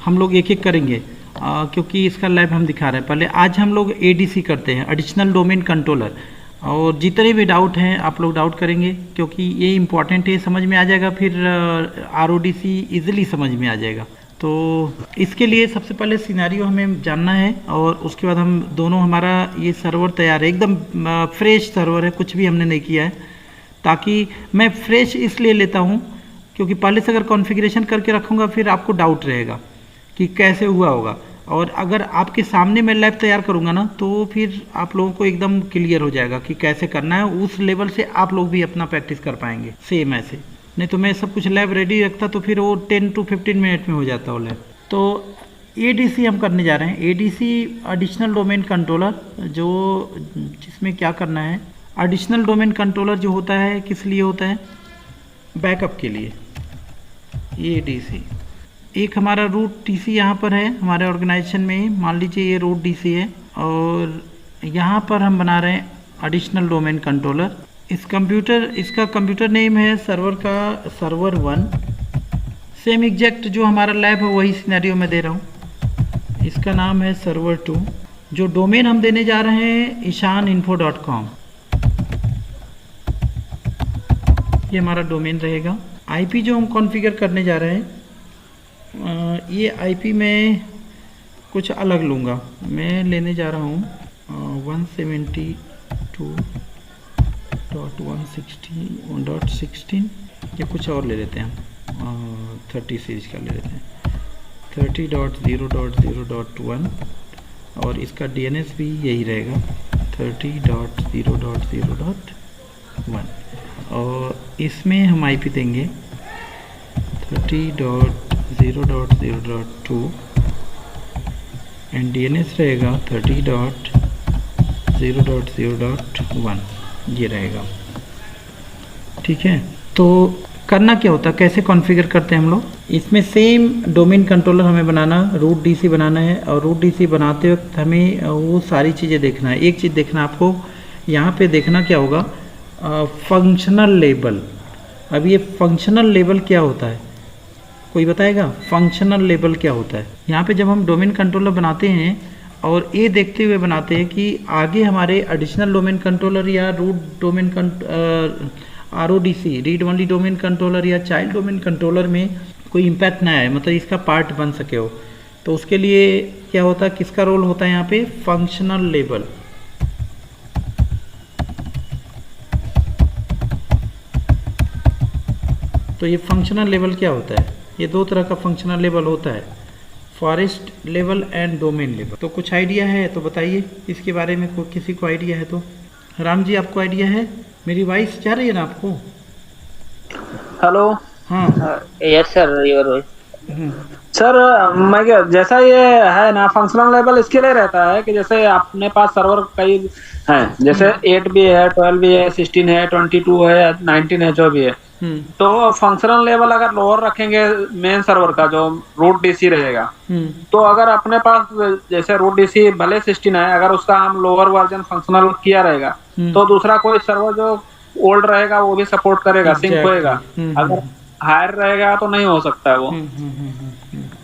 हम लोग एक एक करेंगे क्योंकि इसका लैब हम दिखा रहे हैं। पहले आज हम लोग एडीसी करते हैं, एडिशनल डोमेन कंट्रोलर, और जितने भी डाउट हैं आप लोग डाउट करेंगे क्योंकि ये इम्पॉर्टेंट है, समझ में आ जाएगा, फिर आरओडीसी इजीली समझ में आ जाएगा। तो इसके लिए सबसे पहले सिनेरियो हमें जानना है और उसके बाद हम दोनों, हमारा ये सर्वर तैयार है, एकदम फ्रेश सर्वर है, कुछ भी हमने नहीं किया है। ताकि मैं फ्रेश इसलिए लेता हूँ क्योंकि पहले से अगर कॉन्फ़िगरेशन करके रखूँगा फिर आपको डाउट रहेगा कि कैसे हुआ होगा, और अगर आपके सामने मैं लैब तैयार करूँगा ना तो फिर आप लोगों को एकदम क्लियर हो जाएगा कि कैसे करना है। उस लेवल से आप लोग भी अपना प्रैक्टिस कर पाएंगे सेम ऐसे। नहीं तो मैं सब कुछ लैब रेडी रखता तो फिर वो 10 to 15 मिनट में हो जाता वो लैब। तो एडीसी हम करने जा रहे हैं, एडीसी एडिशनल डोमेन कंट्रोलर, जो जिसमें क्या करना है, एडिशनल डोमेन कंट्रोलर जो होता है किस लिए होता है, बैकअप के लिए। एडीसी एक हमारा रूट डीसी यहाँ पर है हमारे ऑर्गेनाइजेशन में, मान लीजिए ये रूट डीसी है और यहाँ पर हम बना रहे हैं एडिशनल डोमेन कंट्रोलर। इसका कंप्यूटर नेम है सर्वर का सर्वर 1, सेम एग्जैक्ट जो हमारा लैब है वही सिनेरियो में दे रहा हूँ। इसका नाम है सर्वर 2। जो डोमेन हम देने जा रहे हैं ishaninfo.com, ये हमारा डोमेन रहेगा। आईपी जो हम कॉन्फ़िगर करने जा रहे हैं, ये आईपी में कुछ अलग लूँगा, मैं लेने जा रहा हूँ 172.168.16 या कुछ और ले लेते हैं हम, 30 सीरीज का ले लेते हैं, 30.0.0.1, और इसका डीएनएस भी यही रहेगा 30.0.0.1, और इसमें हम आईपी देंगे 30.0.0.2 एंड डीएनएस रहेगा 30.0.0.1, ये रहेगा। ठीक है, तो करना क्या होता है, कैसे कॉन्फ़िगर करते हैं हम लोग, इसमें सेम डोमेन कंट्रोलर हमें बनाना, रूट डीसी बनाना है, और रूट डीसी बनाते वक्त हमें वो सारी चीज़ें देखना है। एक चीज़ देखना आपको, यहाँ पे देखना क्या होगा, फंक्शनल लेबल। अब ये फंक्शनल लेबल क्या होता है, कोई बताएगा फंक्शनल लेबल क्या होता है? यहाँ पे जब हम डोमेन कंट्रोलर बनाते हैं और ये देखते हुए बनाते हैं कि आगे हमारे एडिशनल डोमेन कंट्रोलर या root domain RODC read only domain controller या चाइल्ड डोमेन कंट्रोलर में कोई इम्पैक्ट ना आए, मतलब इसका पार्ट बन सके हो, तो उसके लिए क्या होता है, किसका रोल होता है यहाँ पे, फंक्शनल लेबल। तो ये फंक्शनल लेवल क्या होता है, ये दो तरह का फंक्शनल लेवल होता है, forest level and domain level. तो कुछ आइडिया है तो बताइए इसके बारे में, किसी को आइडिया है तो। राम जी आपको आइडिया है, मेरी वॉइस जा रही है ना आपको? हेलो। हाँ yes sir, your voice. Sir मैं क्या, जैसा ये है ना फंक्शनल लेवल, इसके लिए रहता है कि जैसे अपने पास सर्वर कई हैं, जैसे 8 भी है, 12 भी है, 16 है, 22 है, 19 है, जो भी है। तो फंक्शनल लेवल अगर लोअर रखेंगे मेन सर्वर का जो रूट डीसी रहेगा, तो अगर अपने पास जैसे रूट डीसी भले 16 है, अगर उसका हम लोअर वर्जन फंक्शनल किया रहेगा तो दूसरा कोई सर्वर जो ओल्ड रहेगा वो भी सपोर्ट करेगा, सिंक होएगा। अगर हायर रहेगा तो नहीं हो सकता है, वो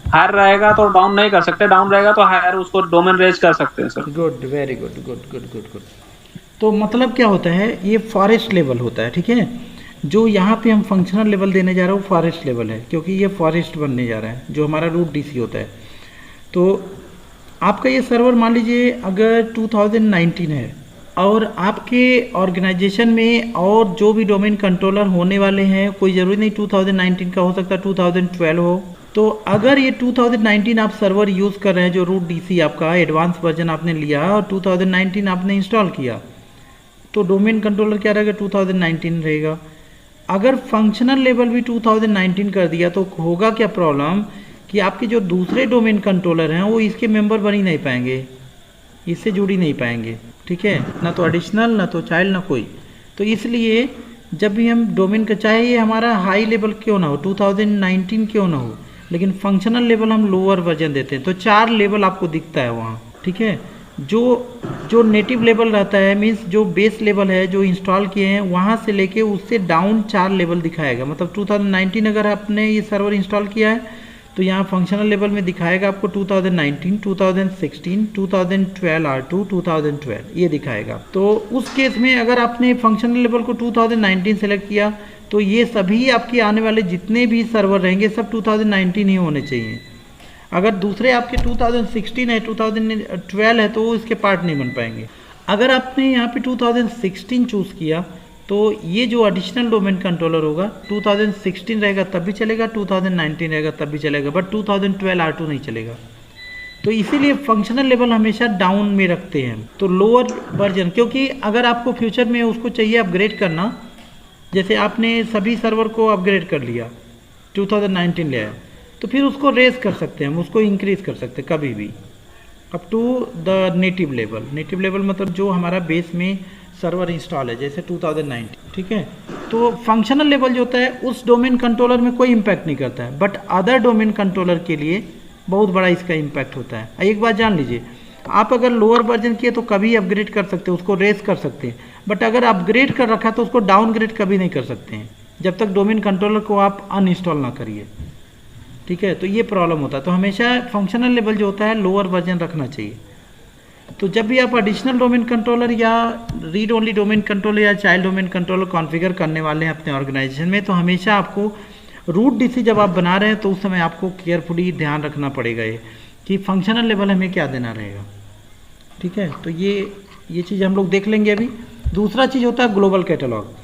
हायर रहेगा तो डाउन नहीं कर सकते, डाउन रहेगा तो हायर उसको डोमेन रेज कर सकते हैं sir. Good, very good, good good good good. तो मतलब क्या होता है, ये फॉरेस्ट लेवल होता है। ठीक है, जो यहाँ पे हम फंक्शनल लेवल देने जा रहे हो फॉरेस्ट लेवल है, क्योंकि ये फॉरेस्ट बनने जा रहा है जो हमारा रूट डीसी होता है। तो आपका ये सर्वर मान लीजिए अगर 2019 है और आपके ऑर्गेनाइजेशन में और जो भी डोमेन कंट्रोलर होने वाले हैं, कोई ज़रूरी नहीं 2019 का हो सकता है, 2012 हो। तो अगर ये 2019 आप सर्वर यूज़ कर रहे हैं, जो रूट डीसी आपका एडवांस वर्जन आपने लिया और 2019 आपने इंस्टॉल किया, तो डोमेन कंट्रोलर क्या रहेगा, 2019 रहेगा। अगर फंक्शनल लेवल भी 2019 कर दिया तो होगा क्या प्रॉब्लम, कि आपके जो दूसरे डोमेन कंट्रोलर हैं वो इसके मेंबर बन ही नहीं पाएंगे, इससे जुड़ ही नहीं पाएंगे। ठीक है, ना तो एडिशनल, ना तो चाइल्ड, ना कोई। तो इसलिए जब भी हम डोमेन का, चाहे ये हमारा हाई लेवल क्यों ना हो, 2019 क्यों ना हो, लेकिन फंक्शनल लेवल हम लोअर वर्जन देते हैं, तो 4 लेवल आपको दिखता है वहाँ। ठीक है, जो नेटिव लेवल रहता है, मीन्स जो बेस लेवल है जो इंस्टॉल किए हैं वहाँ से लेके उससे डाउन 4 लेवल दिखाएगा। मतलब 2019 अगर आपने ये सर्वर इंस्टॉल किया है तो यहाँ फंक्शनल लेवल में दिखाएगा आपको 2019, 2016, 2012 R2, 2012 ये दिखाएगा। तो उस केस में अगर आपने फंक्शनल लेवल को 2019 सेलेक्ट किया तो ये सभी आपके आने वाले जितने भी सर्वर रहेंगे सब 2019 ही होने चाहिए। अगर दूसरे आपके 2016 है, 2012 है, तो वो इसके पार्ट नहीं बन पाएंगे। अगर आपने यहाँ पे 2016 चूज़ किया तो ये जो एडिशनल डोमेन कंट्रोलर होगा 2016 रहेगा तब भी चलेगा, 2019 रहेगा तब भी चलेगा, बट 2012 R2 नहीं चलेगा। तो इसीलिए फंक्शनल लेवल हमेशा डाउन में रखते हैं, तो लोअर वर्जन, क्योंकि अगर आपको फ्यूचर में उसको चाहिए अपग्रेड करना, जैसे आपने सभी सर्वर को अपग्रेड कर लिया 2019 ले आया, तो फिर उसको रेस कर सकते हैं, हम उसको इंक्रीज कर सकते हैं कभी भी up to the native level. Native level मतलब जो हमारा बेस में सर्वर इंस्टॉल है, जैसे 2019, ठीक है। तो फंक्शनल लेवल जो होता है उस डोमेन कंट्रोलर में कोई इम्पैक्ट नहीं करता है, बट अदर डोमेन कंट्रोलर के लिए बहुत बड़ा इसका इम्पैक्ट होता है। एक बात जान लीजिए, आप अगर लोअर वर्जन किए तो कभी अपग्रेड कर सकते हैं, उसको रेस कर सकते हैं, बट अगर अपग्रेड कर रखा तो उसको डाउनग्रेड कभी नहीं कर सकते हैं जब तक डोमेन कंट्रोलर को आप अनइंस्टॉल ना करिए, ठीक है। तो ये प्रॉब्लम होता है। तो हमेशा फंक्शनल लेवल जो होता है लोअर वर्जन रखना चाहिए। तो जब भी आप एडिशनल डोमेन कंट्रोलर या रीड ओनली डोमेन कंट्रोलर या चाइल्ड डोमेन कंट्रोलर कॉन्फ़िगर करने वाले हैं अपने ऑर्गेनाइजेशन में, तो हमेशा आपको रूट डीसी जब आप बना रहे हैं तो उस समय आपको केयरफुली ध्यान रखना पड़ेगा ये कि फंक्शनल लेवल हमें क्या देना रहेगा, ठीक है। तो ये चीज़ हम लोग देख लेंगे अभी। दूसरा चीज़ होता है ग्लोबल कैटलॉग।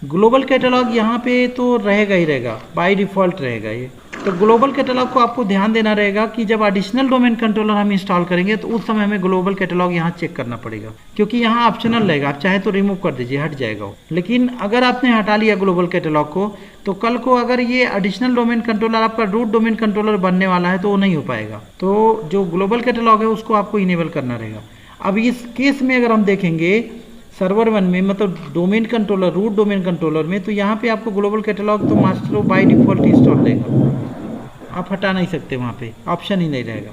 ग्लोबल कैटलॉग यहाँ पे तो रहेगा ही रहेगा, बाय डिफ़ॉल्ट रहेगा ये। तो ग्लोबल कैटलॉग को आपको ध्यान देना रहेगा कि जब एडिशनल डोमेन कंट्रोलर हम इंस्टॉल करेंगे तो उस समय हमें ग्लोबल कैटलॉग यहाँ चेक करना पड़ेगा, क्योंकि यहाँ ऑप्शनल रहेगा, आप चाहे तो रिमूव कर दीजिए, हट जाएगा वो। लेकिन अगर आपने हटा लिया ग्लोबल कैटलॉग को तो कल को अगर ये एडिशनल डोमेन कंट्रोलर आपका रूट डोमेन कंट्रोलर बनने वाला है तो वो नहीं हो पाएगा। तो जो ग्लोबल कैटलॉग है उसको आपको इनेबल करना रहेगा। अब इस केस में अगर हम देखेंगे सर्वर 1 में, मतलब domain controller, root domain controller में, तो यहाँ पे आपको ग्लोबल कैटलॉग तो मास्टर बाय डिफ़ॉल्ट इंस्टॉल रहेगा, आप हटा नहीं सकते, वहाँ पे ऑप्शन ही नहीं रहेगा।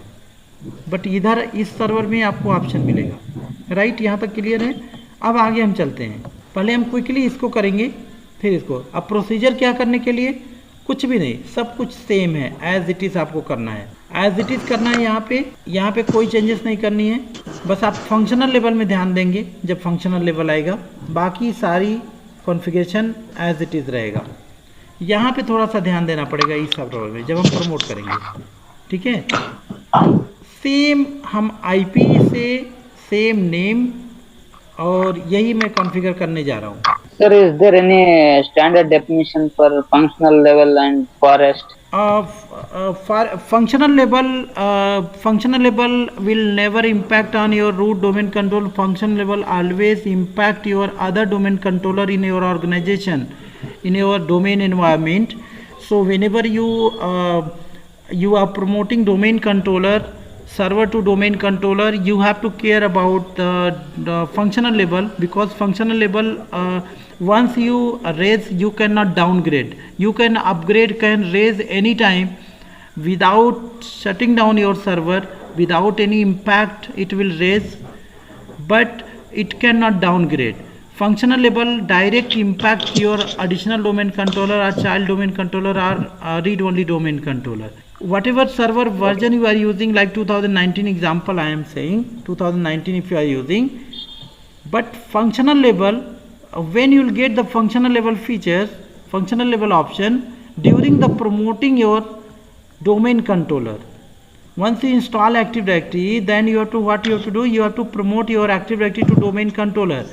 बट इधर इस सर्वर में आपको ऑप्शन मिलेगा, राइट। यहाँ तक क्लियर है। अब आगे हम चलते हैं, पहले हम क्विकली इसको करेंगे फिर इसको। अब प्रोसीजर क्या करने के लिए, कुछ भी नहीं, सब कुछ सेम है, एज इट इज़ आपको करना है, एज इट इज़ करना है। यहाँ पे कोई चेंजेस नहीं करनी है, बस आप फंक्शनल लेवल में ध्यान देंगे जब फंक्शनल लेवल आएगा, बाकी सारी कॉन्फ़िगरेशन एज इट इज़ रहेगा। यहाँ पे थोड़ा सा ध्यान देना पड़ेगा इस सर्वर में जब हम प्रमोट करेंगे, ठीक है। सेम हम आईपी से सेम नेम और यही मैं कॉन्फ़िगर करने जा रहा हूँ। Sir, is there any standard definition for functional level and forest? Functional level will never impact on your root domain control. Functional level always impact your other domain controller in your organization, in your domain environment. So whenever you are promoting domain controller, server to domain controller, you have to care about the functional level, because functional level once you raise, you cannot downgrade, you can upgrade, can raise anytime without shutting down your server, without any impact it will raise, but it cannot downgrade. Functional level direct impact your additional domain controller or child domain controller or read only domain controller. Whatever server version you are using, like 2019 example I am saying, 2019 if you are using, but functional level, when you will get the functional level features, functional level option during the promoting your domain controller. Once you install Active Directory, then you have to, what you have to do, you have to promote your Active Directory to domain controller.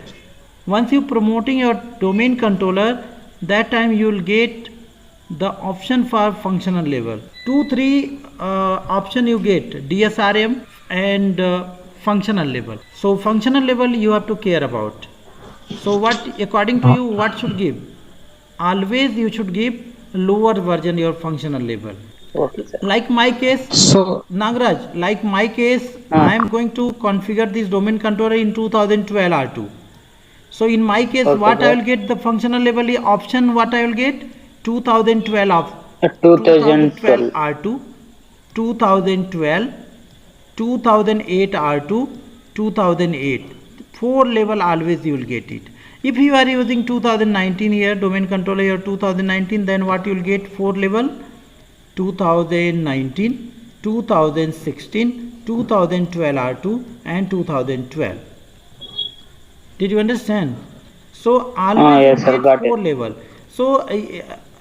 Once you promoting your domain controller, that time you will get the option for functional level. 2-3 option you get, DSRM and functional level. So functional level you have to care about. So what, according to you, what should give? Always you should give lower version your functional level. Okay, sir. Like my case, So Nagraj, like my case, I am going to configure this domain controller in 2012 R2. So in my case, Okay, what sir. I will get the functional level option, what I will get 2012 of 2012. R2, 2012, 2008 R2, 2008. 4 level always you will get it. If you are using 2019 here domain controller here 2019, then what you will get 4 level, 2019, 2016, 2012 R2 and 2012. Did you understand? So always yes, you sir, get got 4 it. level. So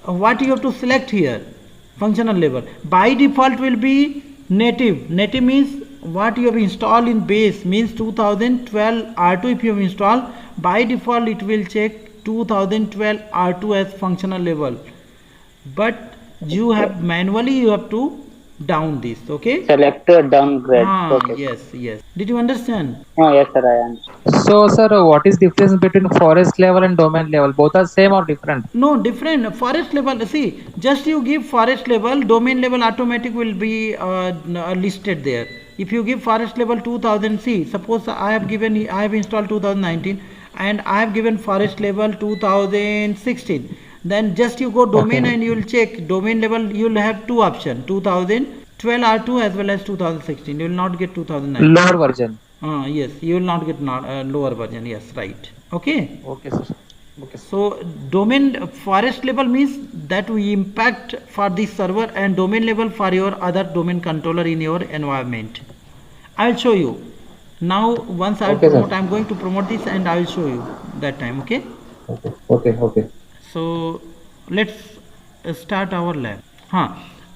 what you have to select here? Functional level. By default will be native. Native means what you have installed in base, means 2012 R2 if you have installed, by default it will check 2012 R2 as functional level. But you have manually you have to down this, okay? Select downgrade. Okay. Yes. Did you understand? Oh, yes, sir, I understand. So, sir, what is difference between forest level and domain level? Both are same or different? No, different. Forest level, see, just you give forest level, domain level automatic will be listed there. If you give forest level 2000, see, suppose I have installed 2019 and I have given forest level 2016. Then just you go domain and you will check domain level, you will have two options, 2012 R2 as well as 2016. You will not get 2019. Lower version. Yes, you will not get lower version. Yes, right. Okay. Okay, sir. Okay, sir. So domain forest level means that we impact for this server, and domain level for your other domain controller in your environment. I will show you. Now once I Okay, promote, sir. I am going to promote this and I will show you that time. Okay. Okay. So let's start our lab.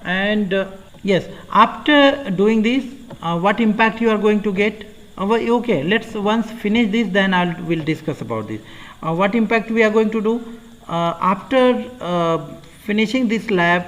And yes, after doing this, what impact you are going to get? Okay, let's once finish this, then we'll discuss about this. What impact we are going to do after finishing this lab?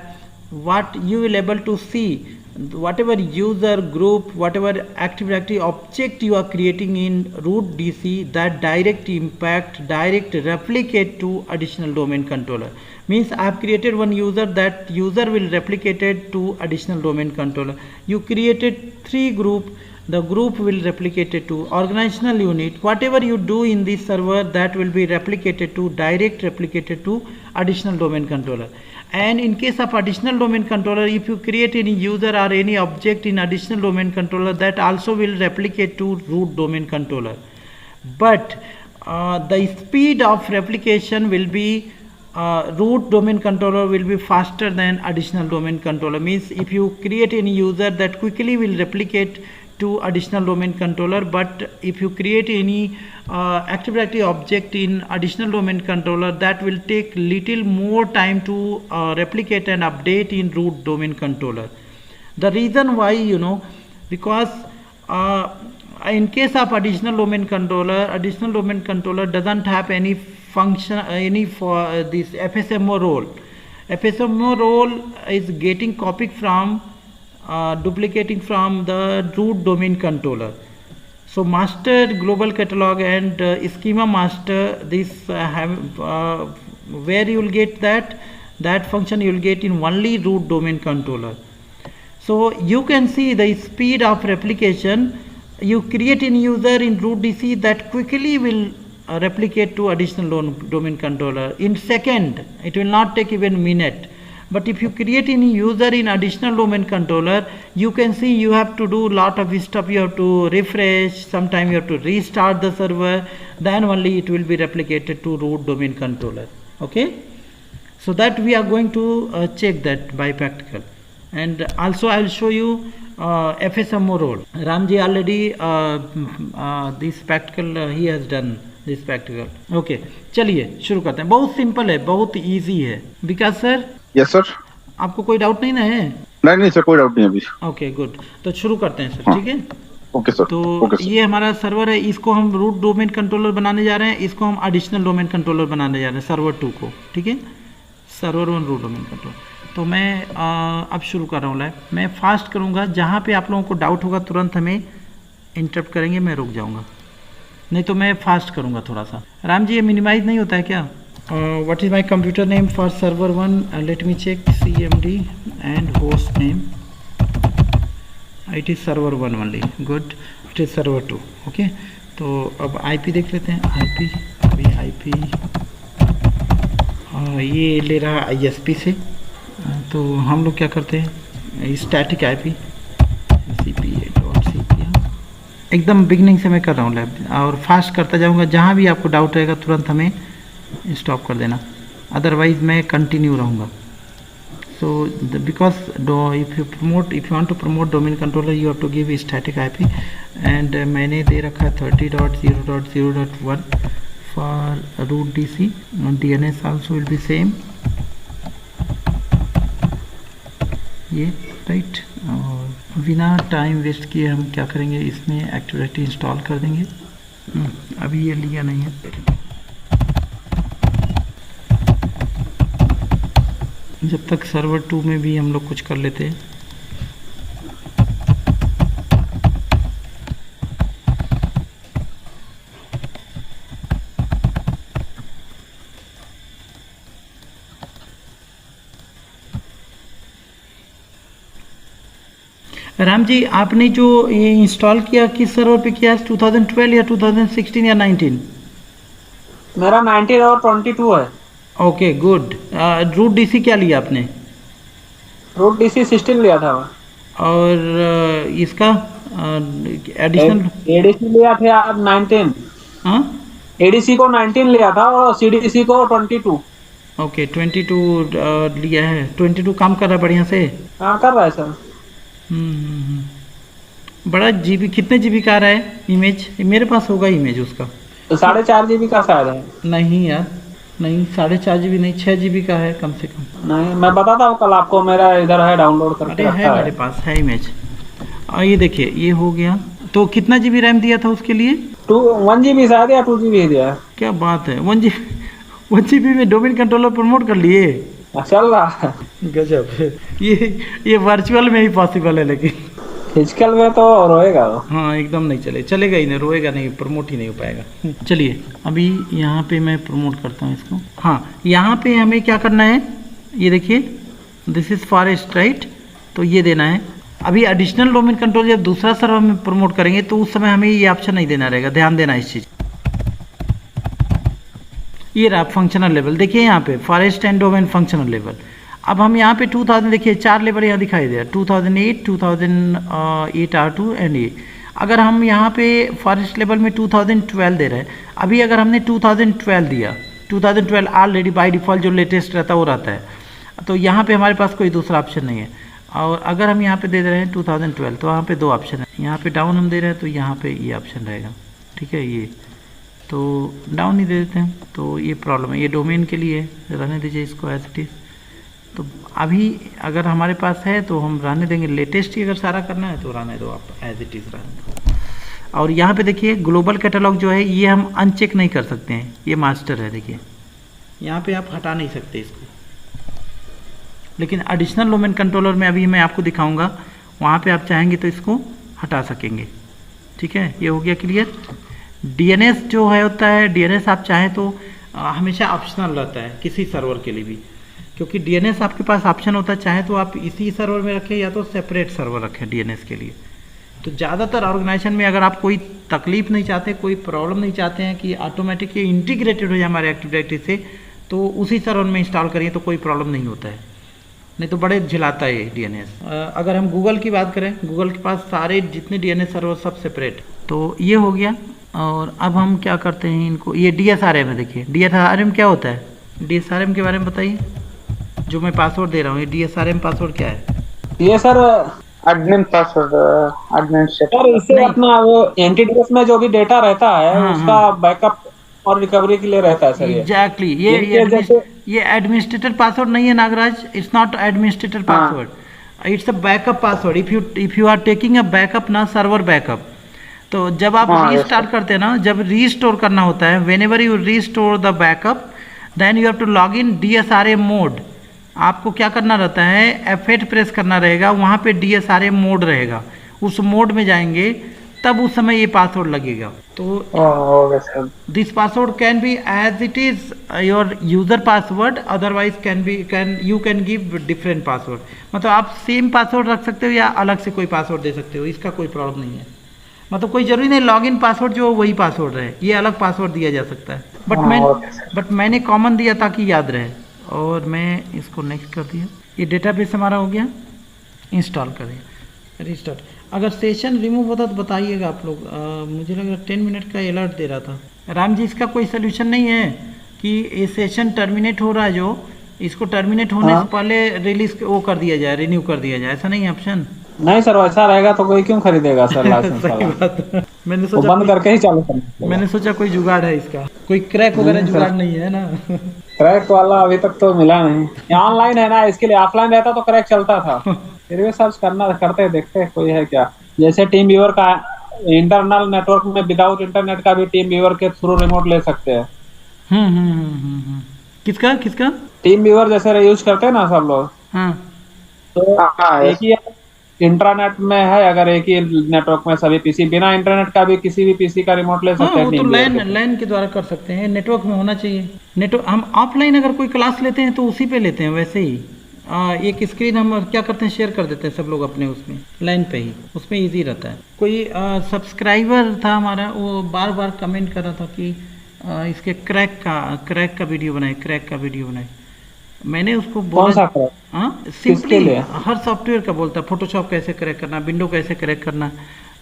What you will able to see, whatever user group, whatever active directory object you are creating in root DC, that direct impact, direct replicate to additional domain controller. Means I have created one user, that user will replicate it to additional domain controller. You created 3 group, the group will replicate it to organizational unit. Whatever you do in this server, that will be replicated to, direct replicated to additional domain controller. And in case of additional domain controller, if you create any user or any object in additional domain controller, that also will replicate to root domain controller. But the speed of replication will be root domain controller will be faster than additional domain controller. Means if you create any user, that quickly will replicate to additional domain controller, but if you create any active directory object in additional domain controller, that will take little more time to replicate and update in root domain controller. The reason why, because in case of additional domain controller doesn't have any function, any for this FSMO role. FSMO role is getting copied from duplicating from the root domain controller. So master global catalog and schema master, this where you will get that function you will get in only root domain controller. So you can see the speed of replication. You create a user in root DC, that quickly will replicate to additional domain controller in second. It will not take even minute. But if you create any user in additional domain controller, you can see you have to do lot of stuff. You have to refresh, sometime you have to restart the server, then only it will be replicated to root domain controller. Okay, so that we are going to check that by practical. And also I will show you FSMO role. Ramji already this practical he has done this practical. Okay, चलिए शुरू करते हैं. बहुत simple है, बहुत easy है. विकास sir. Yes sir. आपको कोई डाउट नहीं ना है? नहीं सर, कोई डाउट नहीं अभी. Okay good. तो शुरू करते हैं सर. ठीक है. Okay sir. तो ये हमारा सर्वर है, इसको हम रूट डोमेन कंट्रोलर बनाने जा रहे हैं, इसको हम एडिशनल डोमेन कंट्रोलर बनाने जा रहे हैं सर्वर 2 को. ठीक है, सर्वर 1 रूट डोमेन कंट्रोलर. तो मैं अब शुरू कर रहा हूँ लाइव. मैं फास्ट करूँगा, जहाँ पे आप लोगों को डाउट होगा तुरंत हमें इंटरप्ट करेंगे, मैं रुक जाऊँगा, नहीं तो मैं फास्ट करूँगा थोड़ा सा. राम जी ये मिनिमाइज नहीं होता है क्या? What is my computer name for server 1? Let me check CMD and host name. It is server 1 only. Good. It is server 2. Okay. तो अब IP देख लेते हैं. अभी IP ये ले रहा ISP से. तो हम लोग क्या करते हैं, स्टैटिक IP CPA.cp एकदम बिगनिंग से मैं कर रहा हूँ लैब, और फास्ट करता जाऊँगा. जहाँ भी आपको डाउट रहेगा तुरंत हमें स्टॉप कर देना, अदरवाइज मैं कंटिन्यू रहूँगा. So because if you want to promote domain controller, you have to give static IP, and मैंने दे रखा है 30.0.0.1 for root DC. DNS also will be same. ये राइट। और बिना टाइम वेस्ट किए हम क्या करेंगे, इसमें एक्टिव डायरेक्टरी इंस्टॉल कर देंगे। अभी ये लिया नहीं है, जब तक सर्वर 2 में भी हम लोग कुछ कर लेते हैं। राम जी, आपने जो ये इंस्टॉल किया किस सर्वर पे किया, 2012 या 2016 या 19? मेरा 19 और 22 है। Okay good. रूट डीसी क्या लिया आपने? रूट डीसी 16 लिया था। और इसका एडिशनल एडीसी लिया था आप 19। हाँ, एडीसी को 19 लिया था और सीडीसी को 22। ओके 22 लिया है। 22 काम कर रहा है बढ़िया से? हाँ कर रहा है सर। बड़ा जीबी, कितने जीबी का आ रहा है इमेज? मेरे पास होगा इमेज उसका। तो 4.5 GB का शायद है। नहीं यार, नहीं 4.5 GB नहीं, 6 GB का है कम से कम। नहीं, मैं बताता हूँ कल आपको, मेरा इधर है डाउनलोड करके अरे है मेरे पास है इमेज। ये देखिए ये हो गया। तो कितना जीबी रैम दिया था उसके लिए? 1 GB शायद या 2 GB दिया है। क्या बात है, 1 GB में डोमेन कंट्रोलर प्रमोट कर लिए। चल रहा है। गजब। ये वर्चुअल में ही पॉसिबल है, लेकिन फिजिकल में तो रोएगा वो। हाँ एकदम नहीं चलेगा ही नहीं, रोएगा नहीं, प्रमोट ही नहीं हो पाएगा। चलिए अभी यहाँ पे मैं प्रमोट करता हूँ इसको। हाँ, यहाँ पे हमें क्या करना है, ये देखिए दिस इज़ फॉरेस्ट राइट, तो ये देना है। अभी एडिशनल डोमेन कंट्रोल जब दूसरा सर्वर में प्रमोट करेंगे तो उस समय हमें ये ऑप्शन नहीं देना रहेगा, ध्यान देना इस चीज़। ये रहा फंक्शनल लेवल, देखिए यहाँ पे forest and domain functional level. अब हम यहाँ पे 2000 देखिए 4 लेवल यहाँ दिखाई दे रहा है, 2008, 2008 R2 एंड ये। अगर हम यहाँ पे फॉरेस्ट लेवल में 2012 दे रहे हैं, अभी अगर हमने 2012 दिया, 2012 ऑलरेडी बाय डिफ़ॉल्ट जो लेटेस्ट रहता है वो रहता है, तो यहाँ पे हमारे पास कोई दूसरा ऑप्शन नहीं है। और अगर हम यहाँ पे दे रहे हैं 2012, तो यहाँ पे 2 ऑप्शन है। यहाँ पे डाउन हम दे रहे हैं तो यहाँ पे ये ऑप्शन रहेगा, ठीक है। ये तो डाउन ही दे देते हैं, तो ये प्रॉब्लम है, ये डोमेन के लिए रहने दीजिए इसको एज इट इज़। तो अभी अगर हमारे पास है तो हम रहने देंगे, लेटेस्ट ही अगर सारा करना है तो रहने दो आप, एज इट इज़ रहने दो। और यहाँ पे देखिए ग्लोबल कैटलॉग जो है ये हम अनचेक नहीं कर सकते हैं, ये मास्टर है देखिए, यहाँ पे आप हटा नहीं सकते इसको। लेकिन एडिशनल डोमेन कंट्रोलर में अभी मैं आपको दिखाऊंगा, वहाँ पे आप चाहेंगे तो इसको हटा सकेंगे, ठीक है। ये हो गया क्लियर। डीएनएस जो है होता है, डीएनएस आप चाहें तो हमेशा ऑप्शनल रहता है किसी सर्वर के लिए भी, क्योंकि डीएनएस आपके पास ऑप्शन होता है, चाहे तो आप इसी सर्वर में रखें या तो सेपरेट सर्वर रखें डीएनएस के लिए। तो ज़्यादातर ऑर्गेनाइजेशन में अगर आप कोई तकलीफ नहीं चाहते, कोई प्रॉब्लम नहीं चाहते हैं कि ऑटोमेटिक ये इंटीग्रेटेड हो जाए हमारे एक्टिव डायरेक्टरी से, तो उसी सर्वर में इंस्टॉल करिए तो कोई प्रॉब्लम नहीं होता है, नहीं तो बड़े झिलाता है ये डीएनएस। अगर हम गूगल की बात करें, गूगल के पास सारे जितने डीएनएस सर्वर सब सेपरेट। तो ये हो गया। और अब हम क्या करते हैं इनको, ये डीएसआरएम है, देखिए डीएसआरएम क्या होता है, डीएसआरएम के बारे में बताइए। जो मैं पासवर्ड दे रहा हूँ, ये डीएसआरएम पासवर्ड क्या है? ये सर एडमिन पासवर्ड, सर इससे अपना वो एंटीडीएस में जो भी डेटा रहता है उसका बैकअप और रिकवरी के लिए रहता है सर। एग्जैक्टली, ये एडमिनिस्ट्रेटर पासवर्ड नहीं है Nagaraj, it's not administrator password, it's a backup password. If you are taking a backup ना, सर्वर बैकअप, तो जब आप रीस्टार्ट करते हैं ना, जब रीस्टोर करना होता है, whenever you restore the backup then you have to log in DSRM mode. आपको क्या करना रहता है, F8 प्रेस करना रहेगा, वहाँ पे डीएसआरएम मोड रहेगा, उस मोड में जाएंगे तब उस समय ये पासवर्ड लगेगा। तो this password can be as it is your user password, otherwise you can give different password. मतलब आप सेम पासवर्ड रख सकते हो या अलग से कोई पासवर्ड दे सकते हो, इसका कोई प्रॉब्लम नहीं है। मतलब कोई जरूरी नहीं लॉगिन पासवर्ड जो वही पासवर्ड रहे, ये अलग पासवर्ड दिया जा सकता है। बट मैंने कॉमन दिया ताकि याद रहे। और मैं इसको नेक्स्ट कर दिया, ये डेटाबेस हमारा हो गया, इंस्टॉल करें, रिस्टार्ट। अगर सेशन रिमूव होता तो बताइएगा आप लोग। मुझे लग रहा 10 मिनट का अलर्ट दे रहा था। राम जी, इसका कोई सोल्यूशन नहीं है कि ये सेशन टर्मिनेट हो रहा है जो, इसको टर्मिनेट होने हाँ। से पहले रिलीज वो कर दिया जाए, रिन्यू कर दिया जाए, ऐसा नहीं है ऑप्शन? नहीं सर, वैसा रहेगा तो कोई क्यों खरीदेगा सर लाइसेंस सही वाला। बात। मैंने वो सोचा बंद करके ही चालू करना पड़ेगा। मैंने सोचा कोई जुगाड़ है इसका, कोई क्रैक वगैरह नहीं जुगाड़ सर, नहीं है ना? क्रैक वाला अभी तक तो मिला नहीं। ये ऑनलाइन है ना, इसके लिए ऑफलाइन रहता तो क्रैक चलता था। फिर भी सर्च करते देखते कोई है क्या। जैसे टीम व्यूअर का इंटरनल नेटवर्क में विदाउट इंटरनेट का भी टीम व्यूअर के थ्रू रिमोट ले सकते हैं। किसका किसका? टीम व्यूअर जैसे यूज करते हैं ना सब लोग, हाँ तो हाँ एक ही इंट्रानेट में है, अगर एक ही नेटवर्क में सभी पीसी, बिना इंटरनेट का भी किसी भी पीसी का रिमोट ले हाँ, सकते हैं वो तो टीम व्यूअर लैन के थ्रू। लैन के द्वारा कर सकते हैं, नेटवर्क में होना चाहिए। नेटवर्क हम ऑफलाइन अगर कोई क्लास लेते हैं तो उसी पे लेते हैं वैसे ही। एक स्क्रीन हम क्या करते हैं, शेयर कर देते हैं सब लोग अपने उसमें, लाइन पे ही, उसमें इजी रहता है। कोई सब्सक्राइबर था हमारा, वो बार बार कमेंट कर रहा था कि इसके क्रैक का वीडियो बनाए, क्रैक का वीडियो बनाए। मैंने उसको कौन सा बोला, क्रैक? हाँ किसके सिंपली लिए? हर सॉफ्टवेयर का बोलता, फोटोशॉप कैसे क्रैक करना, विंडो कैसे क्रैक करना।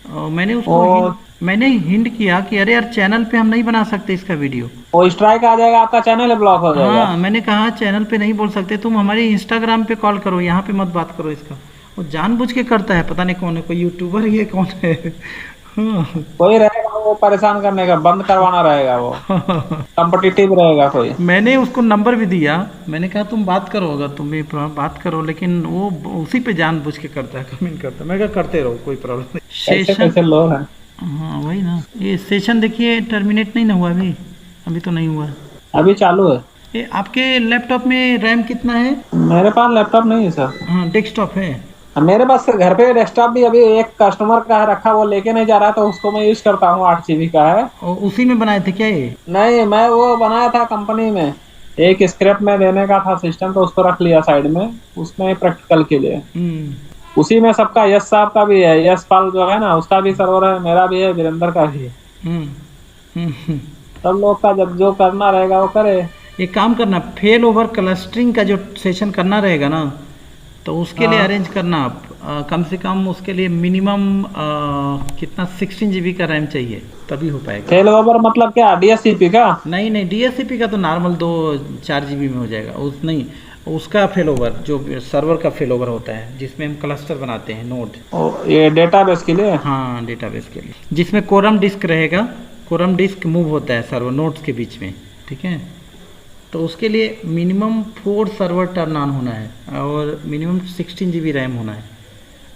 मैंने उसको और मैंने हिंट किया कि अरे यार चैनल पे हम नहीं बना सकते इसका वीडियो। वो स्ट्राइक आ जाएगा, आपका चैनल ब्लॉक हो जाएगा। हाँ, मैंने कहा चैनल पे नहीं बोल सकते, तुम हमारे इंस्टाग्राम पे कॉल करो, यहाँ पे मत बात करो इसका। वो जानबूझ के करता है, पता नहीं कौन है, कोई यूट्यूबर ही है कौन है। हाँ। कोई रहेगा वो परेशान करने का, बंद करवाना रहेगा, वो कॉम्पिटिटिव रहेगा कोई। मैंने उसको नंबर भी दिया, मैंने कहा तुम बात करो, अगर तुम भी बात करो, लेकिन वो उसी पे जानबूझ के करता है, कमेंट करता है। मैं कहा करते रहो, कोई प्रॉब्लम नहीं। कैसे कैसे लोग हैं। हाँ वही ना, ये सेशन देखिए टर्मिनेट नहीं ना हुआ अभी, अभी तो नहीं हुआ। अभी चालू है। ये आपके लैपटॉप में रैम कितना है? मेरे पास लैपटॉप नहीं है सर। हाँ डेस्कटॉप है। मेरे पास घर पे डेस्कटॉप भी अभी एक कस्टमर का है रखा, वो लेके नहीं जा रहा, तो उसको मैं यूज करता हूँ, 8 GB का है। और उसी में बनाए थे क्या ये? नहीं, मैं वो बनाया था कंपनी में, एक स्क्रैप में देने का था सिस्टम, तो उसको रख लिया साइड में, उसमें प्रैक्टिकल के लिए। उसी में सबका, यश साहब का भी है, यश पाल जो है ना, उसका भी सर्वर है, मेरा भी है, वीरेंद्र का भी है। सब लोग का जब जो करना रहेगा वो करे। एक काम करना, फेल ओवर क्लस्टरिंग का जो सेशन करना रहेगा ना, तो उसके लिए अरेंज करना आप, कम से कम उसके लिए मिनिमम कितना 16 GB का रैम चाहिए, तभी हो पाएगा। फेल ओवर मतलब क्या, DSCP का? नहीं नहीं, DSCP का तो नॉर्मल 2-4 GB में हो जाएगा। उस नहीं, उसका फेल ओवर जो सर्वर का फेल ओवर होता है, जिसमें हम क्लस्टर बनाते हैं नोड। ये डेटाबेस के लिए? हाँ डेटाबेस के लिए, जिसमें कोरम डिस्क रहेगा, कोरम डिस्क मूव होता है सर्वर नोड्स के बीच में, ठीक है। तो उसके लिए मिनिमम 4 सर्वर टर्न ऑन होना है, और मिनिमम 16 GB रैम होना है।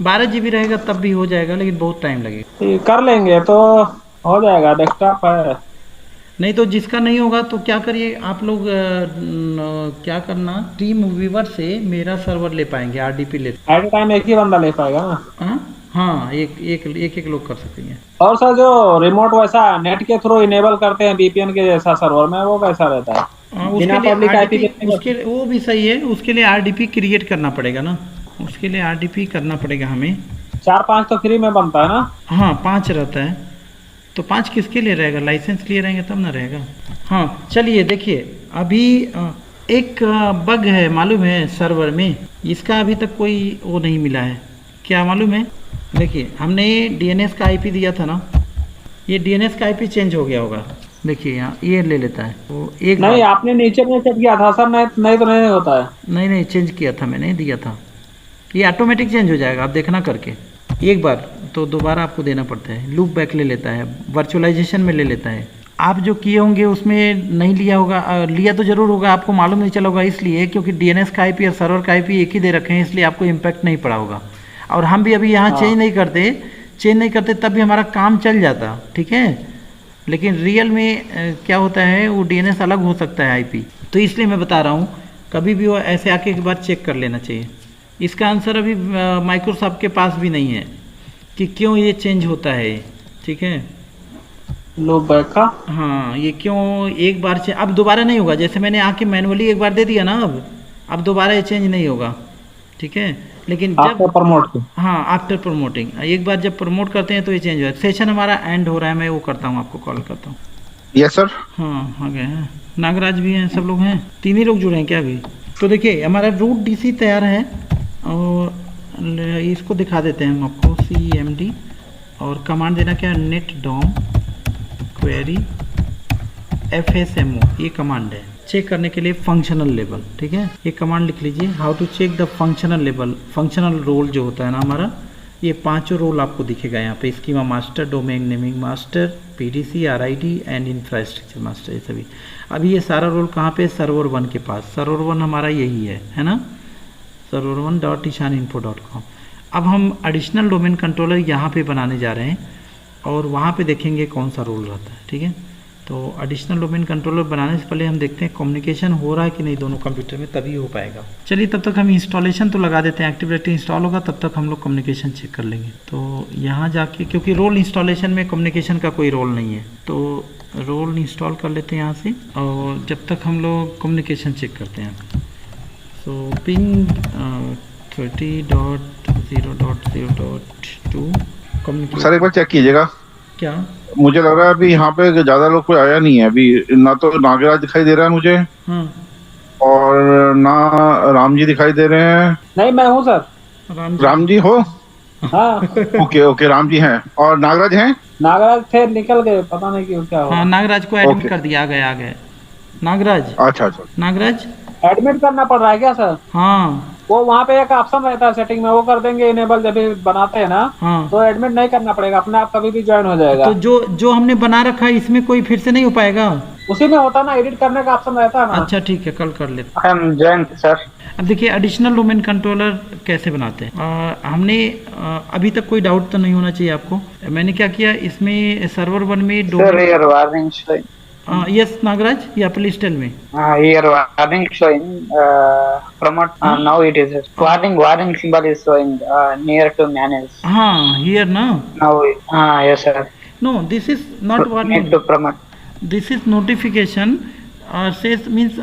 12 GB रहेगा तब भी हो जाएगा, लेकिन बहुत टाइम लगेगा। कर लेंगे तो हो जाएगा, डेस्कटॉप है। नहीं तो जिसका नहीं होगा तो क्या करिए आप लोग, क्या करना, टीम व्यूवर से मेरा सर्वर ले पाएंगे, RDP ले। एट ए टाइम एक ही बंदा ले पाएगा ना? हाँ, एक लोग कर सकते हैं। और सर जो रिमोट वैसा नेट के थ्रू इनेबल करते हैं VPN के जैसा सर्वर में, वो कैसा रहता है? उसके लिए RDP, उसके वो भी सही है, उसके लिए RDP क्रिएट करना पड़ेगा ना, उसके लिए RDP करना पड़ेगा हमें। 4-5 तो फ्री में बनता है ना? हाँ 5 रहता है, तो 5 किसके लिए रहेगा, लाइसेंस लिए रहेंगे तब ना रहेगा। हाँ चलिए देखिए, अभी एक बग है मालूम है सर्वर में, इसका अभी तक कोई वो नहीं मिला है। क्या मालूम है? देखिए हमने DNS का IP दिया था ना, ये DNS का IP चेंज हो गया होगा। देखिए यहाँ ये ले लेता है, तो एक नहीं, आपने नीचे में सेट किया था सर, नहीं तो नहीं होता है। नहीं चेंज किया था मैंने, दिया था, ये ऑटोमेटिक चेंज हो जाएगा, आप देखना करके। एक बार तो दोबारा आपको देना पड़ता है, लूप बैक ले लेता है, वर्चुअलाइजेशन में ले लेता है। आप जो किए होंगे उसमें नहीं लिया होगा, लिया तो जरूर होगा, आपको मालूम नहीं चला होगा, इसलिए क्योंकि DNS का IP और सर्वर का IP एक ही दे रखे हैं, इसलिए आपको इम्पैक्ट नहीं पड़ा होगा। और हम भी अभी यहाँ चेंज नहीं करते तब भी हमारा काम चल जाता, ठीक है। लेकिन रियल में क्या होता है, वो DNS अलग हो सकता है IP, तो इसलिए मैं बता रहा हूँ, कभी भी वो ऐसे आके एक बार चेक कर लेना चाहिए। इसका आंसर अभी माइक्रोसॉफ्ट के पास भी नहीं है कि क्यों ये चेंज होता है, ठीक है। लूप बैक का? हाँ, ये क्यों एक बार से अब दोबारा नहीं होगा, जैसे मैंने आके मैनुअली एक बार दे दिया ना, अब दोबारा ये चेंज नहीं होगा, ठीक है। लेकिन जब प्रमोट, हाँ आफ्टर प्रमोटिंग, एक बार जब प्रमोट करते हैं तो ये चेंज हो जाता है। सेशन हमारा एंड हो रहा है, मैं वो करता हूँ, आपको कॉल करता हूँ। Yes sir. हाँ आ गए हैं, नागराज भी हैं, सब लोग हैं, 3 ही लोग जुड़े हैं क्या अभी? तो देखिए हमारा रूट DC तैयार है, और इसको दिखा देते हैं हम आपको, CMD, और कमांड देना क्या है, netdom query FSMO, ये कमांड है। चेक करने के लिए फंक्शनल लेवल, ठीक है। ये कमांड लिख लीजिए, how to check the functional level. Functional role जो होता है ना हमारा, ये पांचों रोल आपको दिखेगा यहाँ पे, schema master, domain naming master, PDC, RID and infrastructure master, ये सभी। अभी ये सारा रोल कहाँ पे, सर्वर 1 के पास। सर्वर 1 हमारा यही है ना, server1.ishaninfo.com। अब हम एडिशनल डोमेन कंट्रोलर यहाँ पे बनाने जा रहे हैं और वहाँ पे देखेंगे कौन सा रोल रहता है, ठीक है। तो एडिशनल डोमेन कंट्रोलर बनाने से पहले हम देखते हैं कम्युनिकेशन हो रहा है कि नहीं दोनों कंप्यूटर में, तभी हो पाएगा। चलिए तब तक हम इंस्टॉलेशन तो लगा देते हैं, एक्टिव डायरेक्टरी इंस्टॉल होगा तब तक हम लोग कम्युनिकेशन चेक कर लेंगे। तो यहाँ जाके, क्योंकि रोल इंस्टॉलेशन में कम्युनिकेशन का कोई रोल नहीं है, तो रोल इंस्टॉल कर लेते हैं यहाँ से, और जब तक हम लोग कम्युनिकेशन चेक करते हैं। सो पिंग 30.0.0.2 कम्युनिकेशन। सर एक बार चेक कीजिएगा, क्या मुझे लग रहा है अभी यहाँ पे ज्यादा लोग कोई आया नहीं है अभी, ना तो नागराज दिखाई दे रहा है मुझे, हाँ और ना राम जी दिखाई दे रहे हैं। नहीं, मैं हूँ सर। राम जी हो? हाँ ओके राम जी हैं, और नागराज हैं? नागराज थे, निकल गए, पता नहीं क्यों, क्या हुआ। हाँ नागराज को एडमिट कर दिया, आ गए नागराज। अच्छा नागराज एडमिट करना पड़ रहा है क्या सर? हाँ वो वहाँ पे एक ऑप्शन रहता है सेटिंग में, वो कर देंगे इनेबल, जब भी बनाते हैं ना हाँ। तो एडमिट नहीं करना पड़ेगा, अपने आप कभी भी ज्वाइन हो जाएगा। तो जो हमने बना रखा है इसमें कोई फिर से नहीं हो पाएगा? उसी में होता ना, एडिट करने का ऑप्शन रहता है ना। अच्छा ठीक है, कल कर लेते। I am joint sir. अब देखिए एडिशनल डोमेन कंट्रोलर कैसे बनाते हैं। हमने अभी तक कोई डाउट तो नहीं होना चाहिए आपको। मैंने क्या किया इसमें, सर्वर 1 में sir here warning showing. Yes Nagaraj, yeah please tell me. Here warning showing promote now it is warning symbol is showing near to manage. हाँ here ना। Now yes sir. No, this is not warning. Need to promote. This is notification. Says means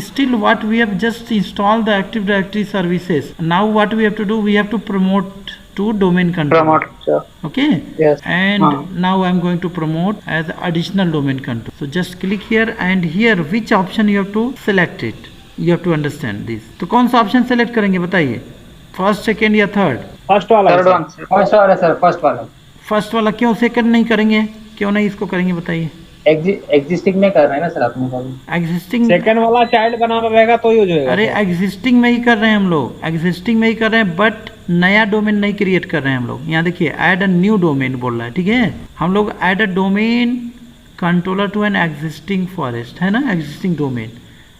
still what we have just installed the Active Directory services. Now what we have to do, we have to promote to domain controller. Promote sir. Okay. Yes. And now I am going to promote as additional domain controller. So just click here, and here which option you have to select it. You have to understand this. तो कौन सा option select करेंगे बताइए, first, second या third? First वाला। Third one sir. First वाला sir, first वाला। First वाला क्यों, सेकंड नहीं करेंगे, क्यों नहीं इसको करेंगे बताइए? एग्जिस्टिंग में कर रहे हैं ना सर अपने को। एग्जिस्टिंग सेकंड वाला चाइल्ड बनाना रहेगा तो यूज होगा। अरे एग्जिस्टिंग में ही कर रहे हैं हम लोग, एग्जिस्टिंग में ही कर रहे हैं, बट नया डोमेन नहीं क्रिएट कर रहे हैं हम लोग। यहाँ देखिए ऐड अ न्यू डोमेन बोल रहा है, ठीक है। हम लोग add a domain controller to an existing forest, है ना, एग्जिस्टिंग डोमेन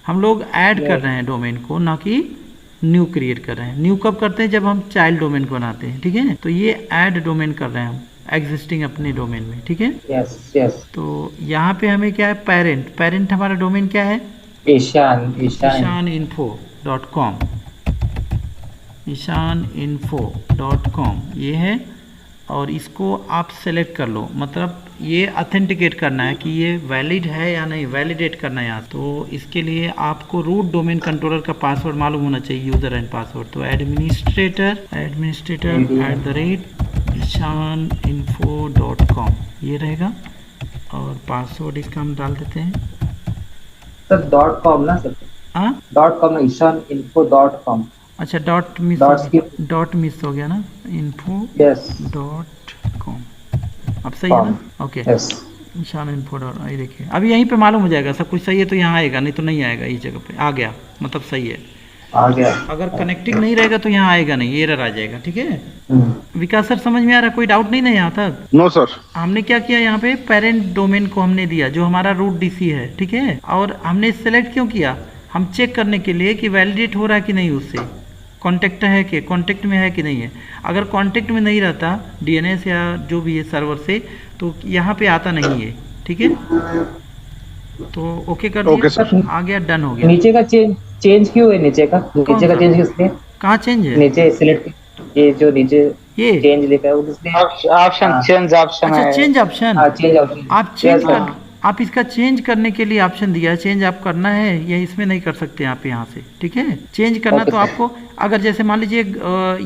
हम लोग ऐड कर रहे हैं डोमेन को, ना कि न्यू क्रिएट कर रहे हैं। न्यू कब करते हैं, जब हम चाइल्ड डोमेन को बनाते हैं, ठीक है। तो ये ऐड डोमेन कर रहे हैं हम एग्जिस्टिंग अपने डोमेन में, ठीक है। यस। तो यहाँ पे हमें क्या है, पेरेंट हमारा डोमेन क्या है, ishaninfo.com, ishaninfo.com ये है। और इसको आप सेलेक्ट कर लो, मतलब ये ऑथेंटिकेट करना है कि ये वैलिड है या नहीं, वैलिडेट करना है यहाँ। तो इसके लिए आपको रूट डोमेन कंट्रोलर का पासवर्ड मालूम होना चाहिए, यूज़र एंड पासवर्ड। तो एडमिनिस्ट्रेटर @ishaninfo.com ये रहेगा, और पासवर्ड इसका हम डाल देते हैं सर .com ना सर। हाँ .com ना, ishaninfo.com। अच्छा डॉट मिस हो गया ना, info.com। अब सही है ना, ओके। ishaninfo. ये देखिए अभी यहीं पे मालूम हो जाएगा, सब कुछ सही है तो यहाँ आएगा, नहीं तो नहीं आएगा। इस जगह पे आ गया, मतलब सही है, आ गया। अगर कनेक्टिंग नहीं रहेगा तो यहाँ आएगा नहीं, एरर आ जाएगा, ठीक है। विकास सर समझ में आ रहा है, कोई डाउट नहीं ना यहाँ तक? No sir. हमने क्या किया, यहाँ पे पेरेंट डोमेन को हमने दिया जो हमारा रूट डीसी है, ठीक है। और हमने सेलेक्ट क्यों किया, हम चेक करने के लिए कि वैलिडेट हो रहा है कि नहीं, उससे कॉन्टेक्ट है कि कॉन्टेक्ट में है कि नहीं है। अगर कॉन्टेक्ट में नहीं रहता डीएनएस या जो भी है सर्वर से, तो यहाँ पे आता नहीं है, ठीक है। तो ओके कर दिया, आ गया, डन हो गया। नीचे का चेंज क्यों है, नीचे का चेंज किस लिए? कहाँ चेंज है? नीचे सिलेक्ट, ये जो नीचे ये चेंज लिखा है वो किस लिए? ऑप्शन चेंज ऑप्शन अच्छा है। Change option, change option. आप चेंज कर, आप इसका चेंज करने के लिए ऑप्शन दिया है, चेंज आप करना है, ये इसमें नहीं कर सकते आप यहाँ से, ठीक है। चेंज करना तो आपको, अगर जैसे मान लीजिए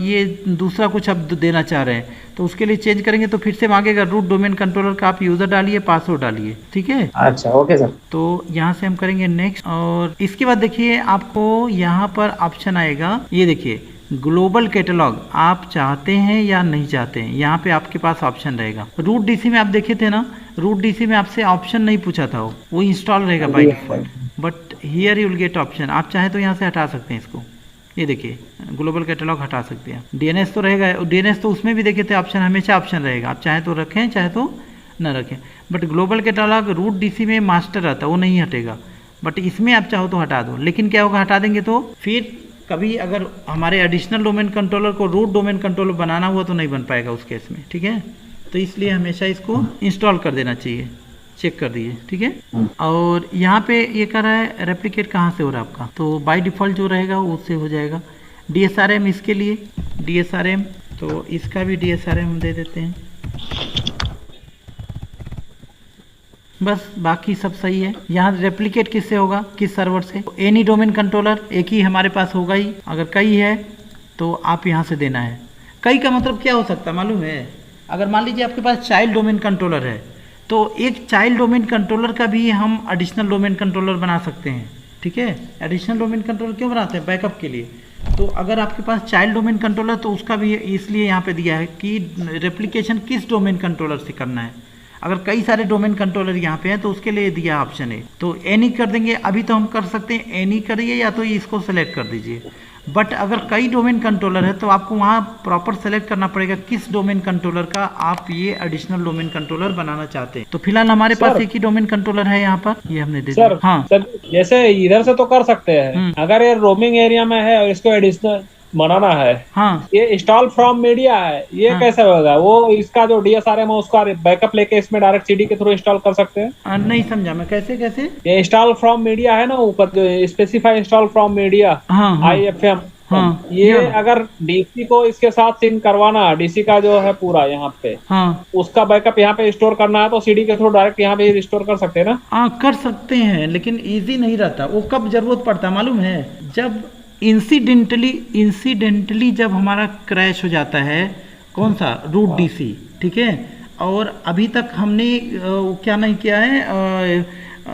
ये दूसरा कुछ आप देना चाह रहे हैं तो उसके लिए चेंज करेंगे तो फिर से मांगेगा रूट डोमेन कंट्रोलर का आप यूजर डालिए, पासवर्ड डालिए, ठीक है। अच्छा ओके सर। तो यहाँ से हम करेंगे नेक्स्ट, और इसके बाद देखिए आपको यहाँ पर ऑप्शन आएगा, ये देखिए ग्लोबल कैटलॉग, आप चाहते हैं या नहीं चाहते हैं, यहाँ पे आपके पास ऑप्शन रहेगा। रूट डीसी में आप देखे थे ना, रूट डीसी में आपसे ऑप्शन नहीं पूछा था, वो इंस्टॉल रहेगा by default, but here you will get option. आप चाहे तो यहाँ से हटा सकते हैं इसको, ये देखिए ग्लोबल कैटलॉग हटा सकते हैं। डीएनएस तो रहेगा, डीएनएस तो उसमें भी देखे थे ऑप्शन, हमेशा ऑप्शन रहेगा, आप चाहे तो रखें चाहे तो न रखें। But global catalog root DC में मास्टर रहता है, वो नहीं हटेगा, बट इसमें आप चाहो तो हटा दो। लेकिन क्या होगा, हटा देंगे तो फिर कभी अगर हमारे एडिशनल डोमेन कंट्रोलर को रूट डोमेन कंट्रोलर बनाना हुआ तो नहीं बन पाएगा उस केस में, ठीक है। तो इसलिए हमेशा इसको इंस्टॉल कर देना चाहिए, चेक कर दीजिए, ठीक है। और यहाँ पे ये कर रहा है रेप्लिकेट कहाँ से हो रहा है आपका, तो बाय डिफ़ॉल्ट जो रहेगा वो उससे हो जाएगा। DSRM इसके लिए DSRM, तो इसका भी DSRM हम दे देते हैं, बस बाकी सब सही है। यहाँ रेप्लिकेट किससे होगा, किस सर्वर से, एनी डोमेन कंट्रोलर, एक ही हमारे पास होगा ही, अगर कई है तो आप यहाँ से देना है। कई का मतलब क्या हो सकता है मालूम है, अगर मान लीजिए आपके पास चाइल्ड डोमेन कंट्रोलर है तो एक चाइल्ड डोमेन कंट्रोलर का भी हम एडिशनल डोमेन कंट्रोलर बना सकते हैं, ठीक है। एडिशनल डोमेन कंट्रोलर क्यों बनाते हैं, बैकअप के लिए। तो अगर आपके पास चाइल्ड डोमेन कंट्रोलर तो उसका भी इसलिए यहाँ पे दिया है कि रेप्लिकेशन किस डोमेन कंट्रोलर से करना है। अगर कई सारे डोमेन कंट्रोलर यहाँ पे हैं तो उसके लिए दिया ऑप्शन है, तो एनी कर देंगे। अभी तो हम कर सकते हैं एनी करिए या तो इसको सेलेक्ट कर दीजिए। बट अगर कई डोमेन कंट्रोलर है तो आपको वहाँ प्रॉपर सेलेक्ट करना पड़ेगा किस डोमेन कंट्रोलर का आप ये एडिशनल डोमेन कंट्रोलर बनाना चाहते हैं। तो फिलहाल हमारे पास एक ही डोमेन कंट्रोलर है यहाँ पर, ये हमने दे दिया। हाँ सर, जैसे इधर से तो कर सकते हैं, अगर ये रोमिंग एरिया में है और इसको एडिशनल बनाना है, हाँ ये इंस्टॉल फ्रॉम मीडिया है, ये कैसे होगा, वो इसका जो DSRM है उसका बैकअप लेके इसमें डायरेक्ट CD के थ्रू इंस्टॉल कर सकते हैं। नहीं समझा मैं, कैसे कैसे ये इंस्टॉल फ्रॉम मीडिया है ना ऊपर जो स्पेसिफाई इंस्टॉल फ्रॉम मीडिया, हाँ IFM, हाँ, ये अगर DC को इसके साथ सिंक करवाना, DC का जो है पूरा यहाँ पे, हाँ उसका बैकअप यहाँ पे स्टोर करना है तो CD के थ्रू डायरेक्ट यहाँ पे रिस्टोर कर सकते हैं ना। हाँ कर सकते हैं, लेकिन इजी नहीं रहता। वो कब जरूरत पड़ता है मालूम है, जब इंसिडेंटली जब हमारा क्रैश हो जाता है, कौन सा, रूट DC, ठीक है। और अभी तक हमने क्या नहीं किया है,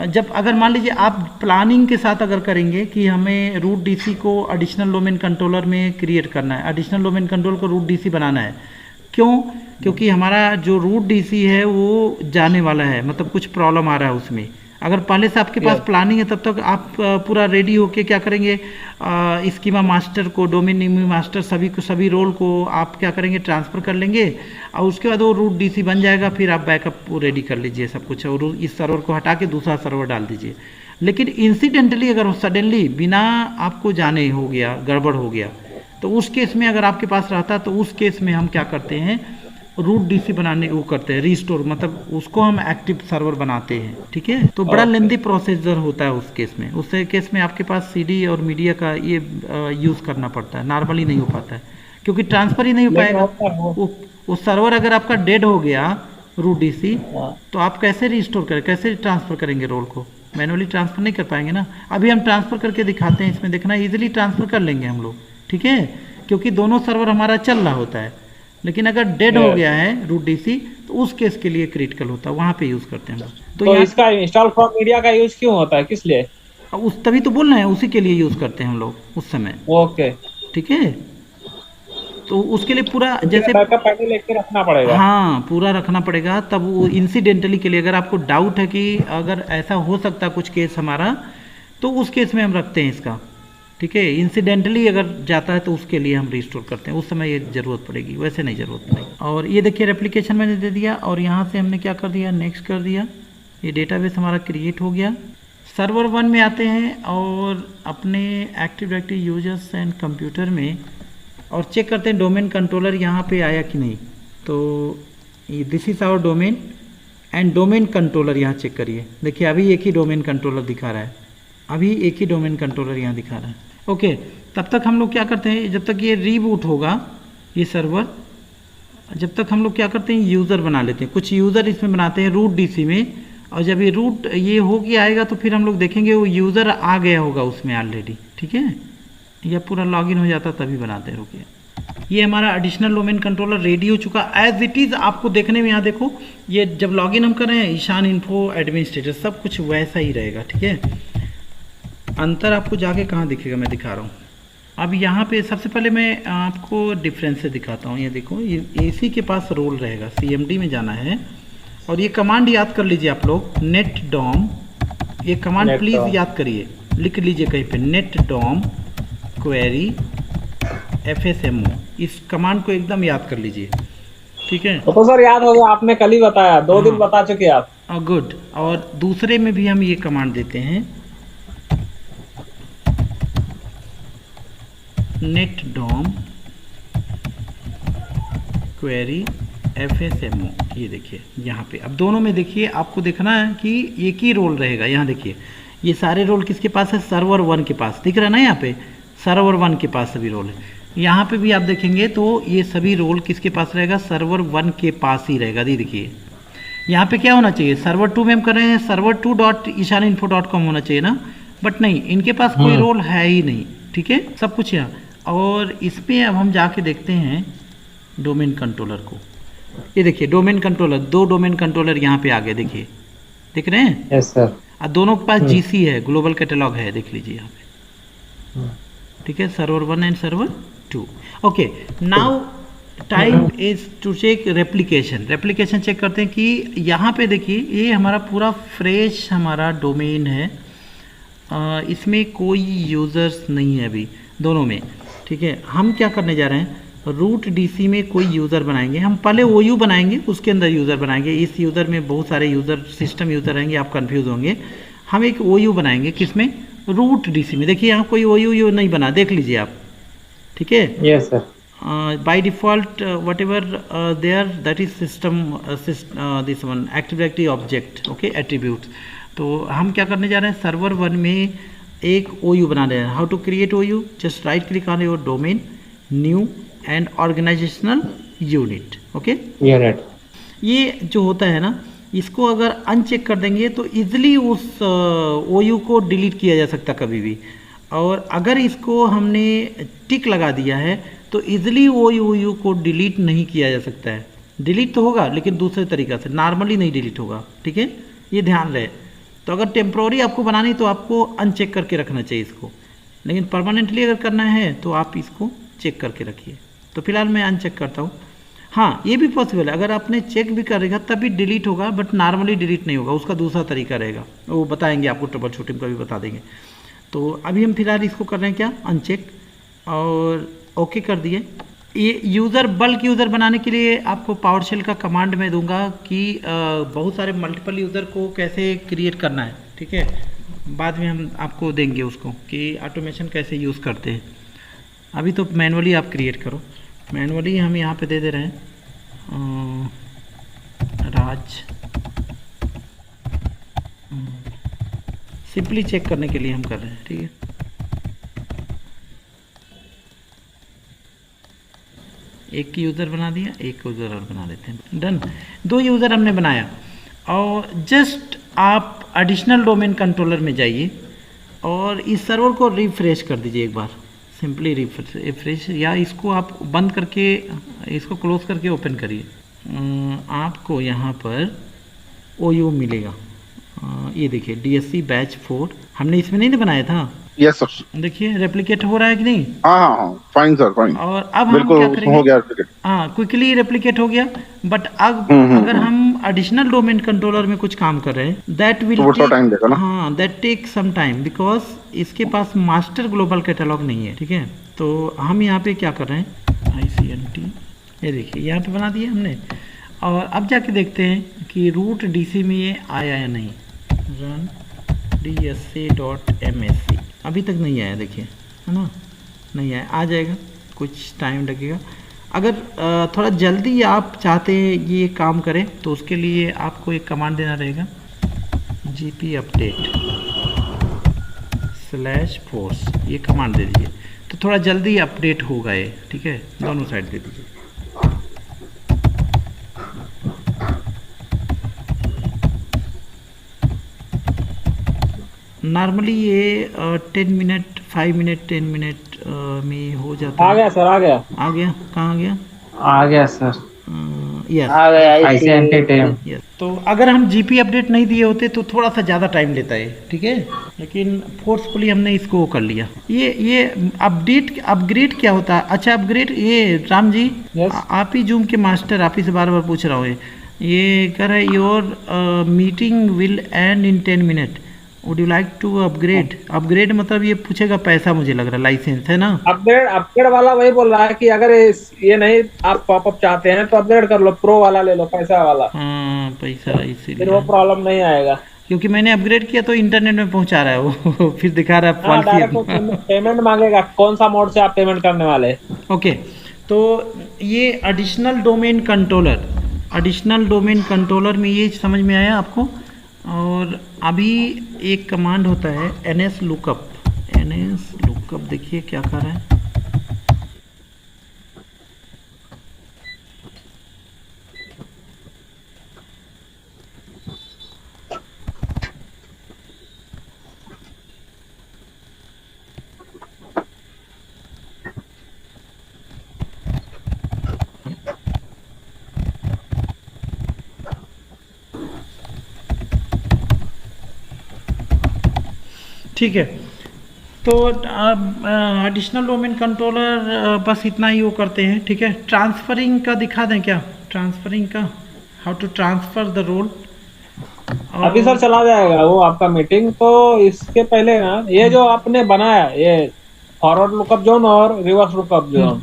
जब अगर मान लीजिए आप प्लानिंग के साथ अगर करेंगे कि हमें रूट DC को एडिशनल डोमेन कंट्रोलर में क्रिएट करना है, एडिशनल डोमेन कंट्रोल को रूट DC बनाना है, क्यों, क्योंकि हमारा जो रूट DC है वो जाने वाला है, मतलब कुछ प्रॉब्लम आ रहा है उसमें। अगर पहले से आपके पास प्लानिंग है तब तक आप पूरा रेडी होके क्या करेंगे, स्कीमा मास्टर को, डोमेन नेम मास्टर, सभी रोल को आप क्या करेंगे, ट्रांसफ़र कर लेंगे और उसके बाद वो रूट DC बन जाएगा। फिर आप बैकअप रेडी कर लीजिए सब कुछ और इस सर्वर को हटा के दूसरा सर्वर डाल दीजिए। लेकिन इंसिडेंटली अगर सडनली बिना आपको जाने हो गया, गड़बड़ हो गया, तो उस केस में अगर आपके पास रहता तो उस केस में हम क्या करते हैं, रूट DC बनाने वो करते हैं, रीस्टोर, मतलब उसको हम एक्टिव सर्वर बनाते हैं, ठीक है। तो बड़ा लेंदी प्रोसीजर होता है उस केस में। उस केस में आपके पास CD और मीडिया का ये यूज़ करना पड़ता है, नॉर्मली नहीं हो पाता है क्योंकि ट्रांसफ़र ही नहीं हो पाएगा। वो सर्वर अगर आपका डेड हो गया रूट DC, तो आप कैसे रीस्टोर करें, कैसे ट्रांसफ़र करेंगे रोल को, मैनुअली ट्रांसफ़र नहीं कर पाएंगे ना। अभी हम ट्रांसफ़र करके दिखाते हैं, इसमें देखना ईजिली ट्रांसफ़र कर लेंगे हम लोग, ठीक है, क्योंकि दोनों सर्वर हमारा चल रहा होता है। लेकिन अगर डेड हो गया है रूट DC तो उस केस के लिए क्रिटिकल होता है, वहाँ पे यूज़ करते हैं हम लोग। तो इसका इंस्टॉल फ्रॉम मीडिया का यूज क्यों होता है, किस लिए, उस तभी तो बोल रहे हैं, उसी के लिए यूज़ करते हैं हम लोग उस समय, ओके, ठीक है। तो उसके लिए पूरा जैसे बैकअप पहले लेके रखना पड़ेगा, हाँ पूरा रखना पड़ेगा। तब वो इंसिडेंटली के लिए अगर आपको डाउट है कि अगर ऐसा हो सकता है कुछ केस हमारा, तो उस केस में हम रखते हैं इसका, ठीक है। इंसिडेंटली अगर जाता है तो उसके लिए हम रिस्टोर करते हैं, उस समय ये ज़रूरत पड़ेगी, वैसे नहीं ज़रूरत पड़ेगी। और ये देखिए रेप्लिकेशन मैंने दे दिया और यहाँ से हमने क्या कर दिया, नेक्स्ट कर दिया, ये डेटाबेस हमारा क्रिएट हो गया। सर्वर 1 में आते हैं और अपने active directory users and computer में और चेक करते हैं डोमेन कंट्रोलर यहाँ पे आया कि नहीं। तो this is our domain and domain controller यहाँ चेक करिए, देखिए अभी एक ही डोमेन कंट्रोलर दिखा रहा है, अभी एक ही डोमेन कंट्रोलर यहाँ दिखा रहा है, ओके। तब तक हम लोग क्या करते हैं, जब तक ये रीबूट होगा ये सर्वर, जब तक हम लोग क्या करते हैं, यूज़र बना लेते हैं, कुछ यूज़र इसमें बनाते हैं रूट DC में। और जब ये रूट ये हो के आएगा तो फिर हम लोग देखेंगे वो यूज़र आ गया होगा उसमें ऑलरेडी, ठीक है, या पूरा लॉगिन हो जाता तभी बनाते हैं। रुकिए, ये हमारा एडिशनल डोमेन कंट्रोलर रेडी हो चुका एज इट इज़। आपको देखने में यहाँ देखो, ये जब लॉगिन हम कर रहे हैं ईशान इन्फो एडमिनिस्ट्रेटर सब कुछ वैसा ही रहेगा, ठीक है। अंतर आपको जाके कहाँ दिखेगा, मैं दिखा रहा हूँ। अब यहाँ पे सबसे पहले मैं आपको डिफरेंस से दिखाता हूँ। ये देखो, ये AC के पास रोल रहेगा, CMD में जाना है और ये कमांड याद कर लीजिए आप लोग, नेट डॉम ये कमांड Net प्लीज DOM। याद करिए, लिख लीजिए कहीं पे, नेट डॉम क्वेरी FSMO, इस कमांड को एकदम याद कर लीजिए, ठीक है। तो सर याद हो गया, आपने कल ही बताया, 2 दिन बता चुके आप। गुड। और दूसरे में भी हम ये कमांड देते हैं, नेट डॉम क्वेरी FSMO, ये देखिए यहाँ पे। अब दोनों में देखिए, आपको देखना है कि एक ही रोल रहेगा। यहाँ देखिए ये सारे रोल किसके पास है, सर्वर 1 के पास, दिख रहा है ना, यहाँ पे सर्वर 1 के पास सभी रोल है। यहाँ पे भी आप देखेंगे तो ये सभी रोल किसके पास रहेगा, सर्वर 1 के पास ही रहेगा। देखिए यहाँ पे क्या होना चाहिए, सर्वर 2 में हम कर रहे हैं server2.ishaninfo.com होना चाहिए ना, बट नहीं, इनके पास कोई रोल है ही नहीं, ठीक है, सब कुछ यहाँ। और इसमें अब हम जाके देखते हैं डोमेन कंट्रोलर को। ये देखिए डोमेन कंट्रोलर, 2 डोमेन कंट्रोलर यहाँ पे आ गए, देखिए, दिख रहे हैं। Yes sir. और दोनों के पास GC है, ग्लोबल कैटलॉग है, देख लीजिए यहाँ पे, ठीक है, server 1 and server 2। Okay, now time is to check replication. Replication check करते हैं कि यहाँ पे देखिए ये हमारा पूरा फ्रेश हमारा डोमेन है, इसमें कोई यूज़र्स नहीं है अभी दोनों में, ठीक है। हम क्या करने जा रहे हैं, रूट DC में कोई यूज़र बनाएंगे, हम पहले OU बनाएंगे, उसके अंदर यूज़र बनाएंगे। इस यूज़र में बहुत सारे यूज़र, सिस्टम यूज़र रहेंगे, आप कंफ्यूज होंगे। हम एक OU बनाएंगे, किसमें, रूट DC में। देखिए यहाँ कोई OU नहीं बना, देख लीजिए आप, ठीक है। Yes sir. By default whatever there, that is system this one active directory object, okay, attributes। तो हम क्या करने जा रहे हैं, सर्वर 1 में एक OU बना रहे हैं। How to create OU, just right click on your domain, new and organizational unit, okay. Unit ये जो होता है ना, इसको अगर अनचेक कर देंगे तो इजीली उस OU को डिलीट किया जा सकता कभी भी। और अगर इसको हमने टिक लगा दिया है तो इजीली वो OU को डिलीट नहीं किया जा सकता है। डिलीट तो होगा लेकिन दूसरे तरीक़ा से, नॉर्मली नहीं डिलीट होगा, ठीक है, ये ध्यान रहे। तो अगर टेम्प्रोरी आपको बनानी तो आपको अनचेक करके रखना चाहिए इसको, लेकिन परमानेंटली अगर करना है तो आप इसको चेक करके रखिए। तो फिलहाल मैं अनचेक करता हूँ। हाँ, ये भी पॉसिबल है, अगर आपने चेक भी करेगा तभी डिलीट होगा, बट नॉर्मली डिलीट नहीं होगा, उसका दूसरा तरीका रहेगा, वो बताएंगे आपको, ट्रबल शूटिंग का भी बता देंगे। तो अभी हम फिलहाल इसको कर रहे हैं क्या, अनचेक, और ओके कर दिए। ये यूज़र, बल्क यूज़र बनाने के लिए आपको पावरशेल का कमांड मैं दूंगा कि बहुत सारे मल्टीपल यूज़र को कैसे क्रिएट करना है, ठीक है, बाद में हम आपको देंगे उसको कि ऑटोमेशन कैसे यूज़ करते हैं। अभी तो मैनुअली आप क्रिएट करो। मैनुअली हम यहाँ पे दे दे रहे हैं राज, सिंपली चेक करने के लिए हम कर रहे हैं, ठीक है। एक यूज़र बना दिया, एक यूज़र और बना देते हैं, डन। 2 यूज़र हमने बनाया। और जस्ट आप एडिशनल डोमेन कंट्रोलर में जाइए और इस सर्वर को रिफ्रेश कर दीजिए एक बार, सिंपली रिफ्रेश, या इसको आप बंद करके, इसको क्लोज करके ओपन करिए। आपको यहाँ पर OU मिलेगा, ये देखिए DSC बैच 4, हमने इसमें नहीं बनाया था। Yes sir. देखिए रेप्लिकेट हो रहा है कि नहीं। हाँ, फाइन सर, फाइन। और अब हम बिल्कुल क्या करेंगे, हो गया रेप्लिकेट। हाँ, क्विकली रेप्लिकेट हो गया। बट अब अगर हम एडिशनल डोमेन कंट्रोलर में कुछ काम कर रहे हैं, दैट विल टाइम देगा ना। हाँ, that take some time, because इसके पास मास्टर ग्लोबल कैटलॉग नहीं है, ठीक है। तो हम यहाँ पे क्या कर रहे हैं, ICNT, ये देखिए यहाँ पे बना दिया हमने। और अब जाके देखते हैं कि रूट DC में ये आया या नहीं। रन DSC.MSC, अभी तक नहीं आया, देखिए, है ना, नहीं आया, आ जाएगा, कुछ टाइम लगेगा। अगर थोड़ा जल्दी आप चाहते हैं ये काम करें तो उसके लिए आपको एक कमांड देना रहेगा, GP update /force, ये कमांड दे दीजिए तो थोड़ा जल्दी अपडेट होगा ये, ठीक है, दोनों साइड दे दीजिए। नॉर्मली ये 10 मिनट, 5 मिनट, 10 मिनट में हो जाता है। आ गया सर, आ गया। आ गया, कहाँ आ गया? आ गया सर, यस, आ गया ICNT टीम। यस। तो अगर हम GP अपडेट नहीं दिए होते तो थोड़ा सा ज़्यादा टाइम लेता है, ठीक है, लेकिन फोर्सफुली हमने इसको कर लिया। ये अपग्रेड क्या होता है? अच्छा, अपग्रेड, ये राम जी, आप ही जूम के मास्टर, आप ही से बार बार पूछ रहा हूँ, ये कह रहा है your meeting will end in 10 minute. Would you like to upgrade? Upgrade मतलब ये पूछेगा पैसा, मुझे लग रहा है लाइसेंस है ना। अपग्रेड वाला वही बोल रहा है कि अगर ये नहीं आप पॉपअप चाहते हैं तो अपग्रेड कर लो, प्रो वाला ले लो, पैसा वाला, हाँ पैसा, फिर इसीलिए वो प्रॉब्लम नहीं आएगा। क्योंकि मैंने अपग्रेड किया तो इंटरनेट में पहुंचा रहा है वो फिर दिखा रहा है हाँ, डायरेक्ट पॉलिसी। पेमेंट मांगेगा, कौन सा मोड से आप पेमेंट करने वाले हैं। ओके, तो ये additional domain controller, additional domain controller में ये समझ में आया आपको। और अभी एक कमांड होता है ns lookup, ns lookup देखिए क्या कर रहा है। ठीक है, तो एडिशनल डोमेन कंट्रोलर बस इतना ही वो करते हैं। ठीक है, ट्रांसफरिंग का दिखा दें क्या? ट्रांसफरिंग का, how to transfer the role. अभी सर चला जाएगा वो आपका मीटिंग। तो इसके पहले ना, ये जो आपने बनाया ये फॉरवर्ड लुकअप जोन और रिवर्स लुकअप जोन,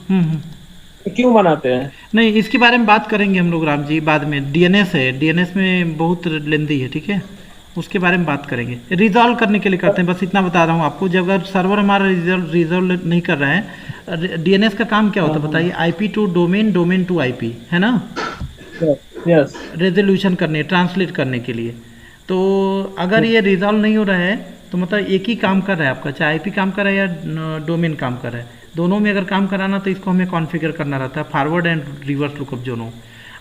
क्यों बनाते हैं? नहीं, इसके बारे में बात करेंगे हम लोग राम जी बाद में। डीएनएस है, डीएनएस में बहुत लेंदी है, ठीक है, उसके बारे में बात करेंगे। रिजॉल्व करने के लिए करते हैं, बस इतना बता रहा हूँ आपको। जब अगर सर्वर हमारा रिजॉल्व नहीं कर रहा है, डीएनएस का काम क्या होता है बताइए? IP to domain, domain to IP, है ना। यस, रेजोल्यूशन करने, ट्रांसलेट करने के लिए। तो अगर ये रिजॉल्व नहीं हो रहा है तो मतलब एक ही काम कर रहा है आपका, चाहे आईपी काम कर रहा है या डोमेन काम कर रहा है, दोनों में अगर काम कराना तो इसको हमें कॉन्फ़िगर करना रहता है, फॉरवर्ड एंड रिवर्स लुकअप दोनों।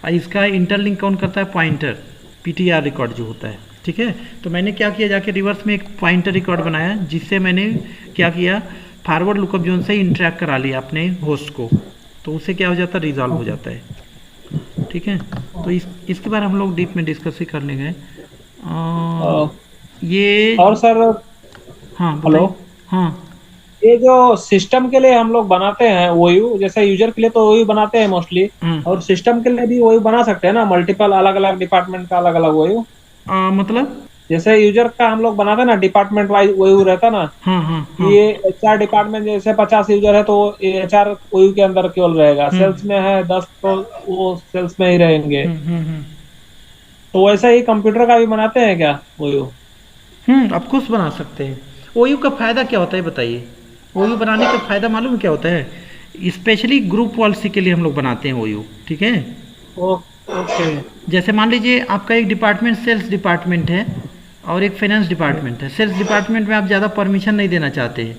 और इसका इंटरलिंक कौन करता है? पॉइंटर, पीटीआर रिकॉर्ड जो होता है, ठीक है। तो मैंने क्या किया, जाके रिवर्स में एक पॉइंटर रिकॉर्ड बनाया, जिससे मैंने क्या किया, फॉरवर्ड लुकअप जोन से इंटरेक्ट करा लिया अपने होस्ट को, तो उससे क्या हो जाता है, रिजॉल्व हो जाता है, ठीक है। तो इसके बारे में हम लोग डीप में डिस्कस ही कर लेंगे। ये और सर, हाँ हेलो, हाँ, ये जो सिस्टम के लिए हम लोग बनाते हैं ओयू, जैसे यूजर के लिए तो ओयू बनाते हैं मोस्टली, और सिस्टम के लिए भी ओयू बना सकते हैं ना, मल्टीपल अलग अलग डिपार्टमेंट का अलग अलग ओयू। मतलब जैसे यूजर का हम लोग बनाते हैं ना, डिपार्टमेंट वाइज ओयू रहता ना। हाँ हाँ हाँ, ये एचआर डिपार्टमेंट जैसे 50 यूजर है तो एचआर ओयू के अंदर केवल रहेगा, सेल्स में है 10 तो वो सेल्स में ही रहेंगे। तो वैसे ही कंप्यूटर का भी बनाते हैं क्या ओयू? ऑफ कोर्स बना सकते हैं। ओयू का फायदा क्या होता है बताइए? ओयू बनाने का फायदा मालूम क्या होता है? स्पेशली ग्रुप पॉलिसी के लिए हम लोग बनाते हैं ओयू, ठीक है। ओके, जैसे मान लीजिए आपका एक डिपार्टमेंट सेल्स डिपार्टमेंट है और एक फाइनेंस डिपार्टमेंट है। सेल्स डिपार्टमेंट में आप ज़्यादा परमिशन नहीं देना चाहते हैं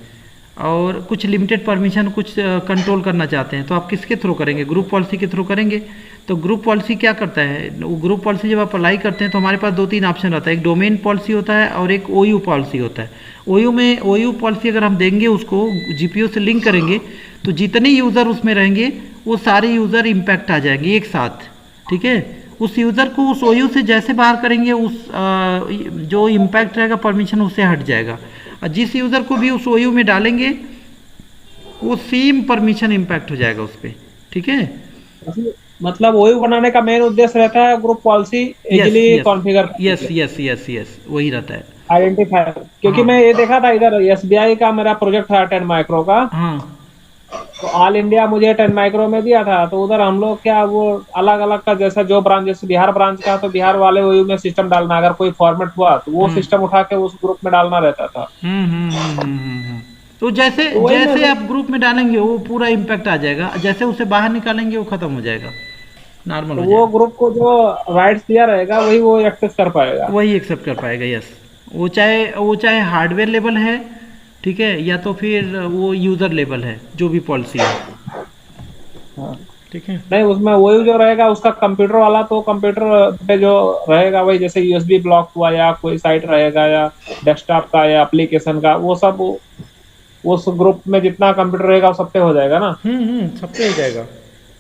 और कुछ लिमिटेड परमिशन कुछ कंट्रोल करना चाहते हैं, तो आप किसके थ्रू करेंगे? ग्रुप पॉलिसी के थ्रू करेंगे। तो ग्रुप पॉलिसी क्या करता है, ग्रुप पॉलिसी जब आप अप्लाई करते हैं तो हमारे पास 2-3 ऑप्शन रहता है, एक डोमेन पॉलिसी होता है और एक ओयू पॉलिसी होता है। ओयू पॉलिसी अगर हम देंगे, उसको जीपीओ से लिंक करेंगे, तो जितने यूज़र उसमें रहेंगे वो सारे यूज़र इम्पैक्ट आ जाएंगे एक साथ, ठीक है। उस यूज़र को उस ओयू से जैसे बाहर करेंगे, उस जो इम्पैक्ट रहेगा परमिशन उससे हट जाएगा, और जिस यूज़र को भी उस ओयू में डालेंगे वो सेम परमिशन इम्पैक्ट हो जाएगा उस पर, ठीक है। मतलब ओयू बनाने का मेन उद्देश्य रहता है group policy easily configure. Yes, वही रहता है, आइडेंटिफायर। क्योंकि हाँ। मैं ये देखा था इधर एसबीआई का मेरा प्रोजेक्ट था 10 माइक्रो का, हाँ तो ऑल इंडिया मुझे 10 माइक्रो में दिया था। तो उधर हम लोग क्या वो अलग अलग का, जैसा जो ब्रांच, जैसे बिहार ब्रांच का तो बिहार वाले ओयू में सिस्टम डालना, अगर कोई फॉर्मेट हुआ तो वो सिस्टम उठा के उस ग्रुप में डालना रहता था। तो जैसे आप ग्रुप में डालेंगे वो पूरा इम्पैक्ट आ जाएगा, जैसे उसे बाहर निकालेंगे वो खत्म हो जाएगा, नॉर्मल तो हो वो जाएगा। ग्रुप को जो राइट्स दिया रहेगा वही वो एक्सेस कर पाएगा, वही एक्सेप्ट कर पाएगा, यस। वो चाहे हार्डवेयर लेवल है, ठीक है, या तो फिर वो यूज़र लेवल है, जो भी पॉलिसी है, ठीक है। नहीं उसमें वही जो रहेगा उसका कंप्यूटर वाला, तो कंप्यूटर पे जो रहेगा वही, जैसे यूएसबी ब्लॉक हुआ या कोई साइट रहेगा या डेस्कटॉप का या एप्लीकेशन का, वो सब उस ग्रुप में जितना कंप्यूटर रहेगा वो सब पे हो जाएगा ना। सब पे हो जाएगा।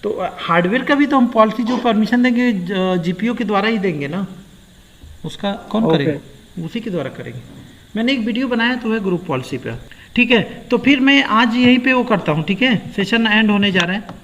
तो हार्डवेयर का भी तो हम पॉलिसी जो परमिशन देंगे जीपीओ के द्वारा ही देंगे ना, उसका कौन करेगा? उसी के द्वारा करेंगे। मैंने एक वीडियो बनाया तो है ग्रुप पॉलिसी पे, ठीक है। तो फिर मैं आज यहीं पे वो करता हूँ, ठीक है, सेशन एंड होने जा रहा है।